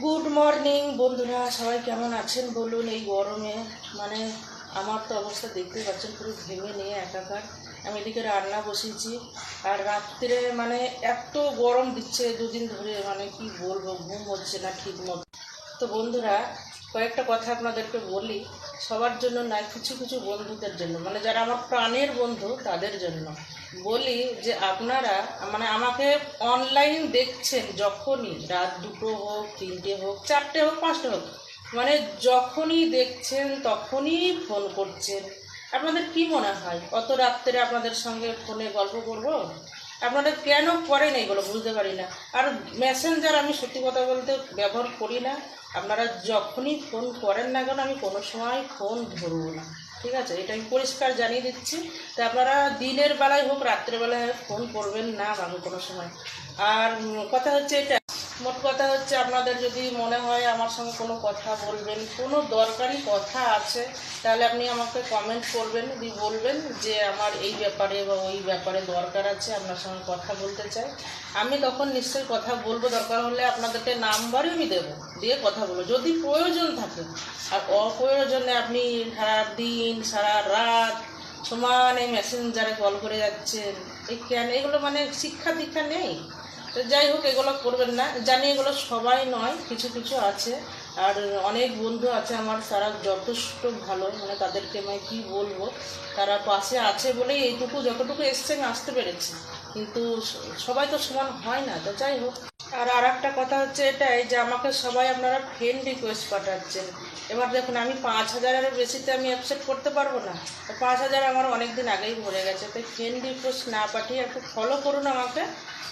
Good morning বন্ধুরা, সবাই কেমন আছেন বলুন। এই গরমে মানে আমার তো অবস্থা দেখতেই পাচ্ছেন, পুরো ভেঙে নিয়ে একাকার। আমি এদিকে রান্না বসিয়েছি, আর রাত্রে মানে এত গরম দিচ্ছে দুদিন ধরে, মানে কি বলবো, ঘুম হচ্ছে না ঠিক মতো। তো বন্ধুরা, কয়েকটা কথা আপনাদেরকে বলি, সবার জন্য না, কিছু কিছু বন্ধুদের জন্য, মানে যারা আমার প্রাণের বন্ধু তাদের জন্য বলি যে আপনারা মানে আমাকে অনলাইন দেখছেন যখনই, রাত 2টো হোক, 3টে হোক, 4টে হোক, 5টে হোক, মানে যখনই দেখছেন তখনই ফোন করছেন। আপনাদের কি মনে হয় অত রাত্রে আপনাদের সঙ্গে ফোনে গল্প করব? আপনারা কেন করেন এগুলো বুঝতে পারি না। আর মেসেঞ্জার আমি সত্যি কথা বলতে ব্যবহার করি না। আপনারা যখনই ফোন করেন না কেন, আমি কোনো সময় ফোন ধরবো না, ঠিক আছে? এটা আমি পরিষ্কার জানিয়ে দিচ্ছি। তো আপনারা দিনের বেলায় হোক রাত্রেবেলায় হোক ফোন করবেন না আমাকে কোনো সময়। আর কথা হচ্ছে এটা, মোট কথা হচ্ছে, আপনাদের যদি মনে হয় আমার সঙ্গে কোনো কথা বলবেন, কোনো দরকারি কথা আছে, তাহলে আপনি আমাকে কমেন্ট করবেন, দিয়ে বলবেন যে আমার এই ব্যাপারে বা ওই ব্যাপারে দরকার আছে, আপনার সঙ্গে কথা বলতে চাই। আমি তখন নিশ্চয়ই কথা বলবো, দরকার হলে আপনাদেরকে নাম্বারই আমি দেবো, দিয়ে কথা বলবো যদি প্রয়োজন থাকে। আর অপ্রয়োজনে আপনি সারা দিন সারা রাত সমানে মেসেঞ্জারে কল করে যাচ্ছেন, এই কেন? এগুলো মানে শিক্ষা দীক্ষা নেই। তো যাই হোক, এগুলো করবেন না। জানি এগুলো সবাই নয়, কিছু কিছু আছে। আর অনেক বন্ধু আছে আমার, তারা যথেষ্ট ভালো, মানে তাদেরকে আমি কী বলবো, তারা পাশে আছে বলেই এইটুকু যতটুকু এসছে আমি আসতে পেরেছি। কিন্তু সবাই তো সমান হয় না। তো যাই হোক, আর একটা কথা হচ্ছে এটাই যে আমাকে সবাই আপনারা ফ্রেন্ড রিকোয়েস্ট পাঠাচ্ছেন। এবার দেখুন, আমি 5,000-এর বেশিতে আমি অ্যাকসেপ্ট করতে পারবো না। 5,000 আমার অনেক দিন আগেই ভরে গেছে। তাই ফ্রেন্ড রিকোয়েস্ট না পাঠিয়ে একটু ফলো করুন আমাকে,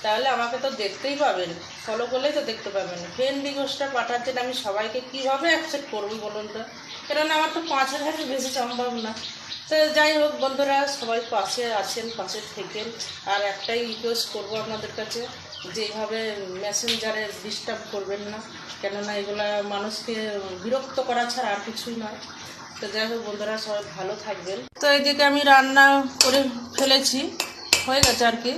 তাহলে আমাকে তো দেখতেই পাবেন। ফলো করলেই তো দেখতে পাবেন। ফ্রেন্ড রিকোয়েস্টটা পাঠাচ্ছেন, আমি সবাইকে কীভাবে অ্যাকসেপ্ট করবো বলুন তো? কেননা আমার তো 5,000-এর বেশি সম্ভব না। তো যাই হোক বন্ধুরা, সবাই পাশে আছেন, পাশে থেকেন। আর একটাই রিকোয়েস্ট করবো আপনাদের কাছে, যেভাবে মেসেঞ্জারে ডিস্টার্ব করবেন না, কেননা এগুলা মানুষকে বিরক্ত করা ছাড়া আর কিছুই নয়। তো যাই হোক বন্ধুরা, সবাই ভালো থাকবেন। তো এইদিকে আমি রান্না করে ফেলেছি, হয়ে গেছে আর কি।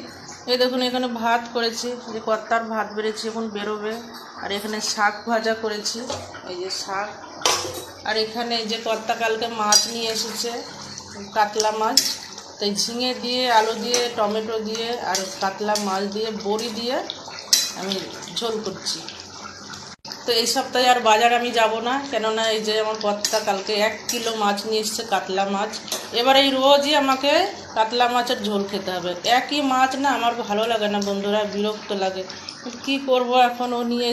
এই দেখুন, এখানে ভাত করেছি, যে কর্তার ভাত বেড়েছি, এখন বেরোবে। আর এখানে শাক ভাজা করেছি, এই যে শাক। আর এখানে যে কর্তা কালকে মাছ নিয়ে এসেছে, কাতলা মাছ। তাই ঝিঙে দিয়ে, আলু দিয়ে, টমেটো দিয়ে আর কাতলা মাছ দিয়ে, বড়ি দিয়ে আমি ঝোল করছি। তো এই সপ্তাহে আর বাজার আমি যাব না, কেননা এই যে আমার কর্তা কালকে 1 কিলো মাছ নিয়ে এসছে, কাতলা মাছ। এবার এই রোজই আমাকে কাতলা মাছের ঝোল খেতে হবে। একই মাছ না, আমার ভালো লাগে না বন্ধুরা, বিরক্ত লাগে। কি করব এখন, ও নিয়ে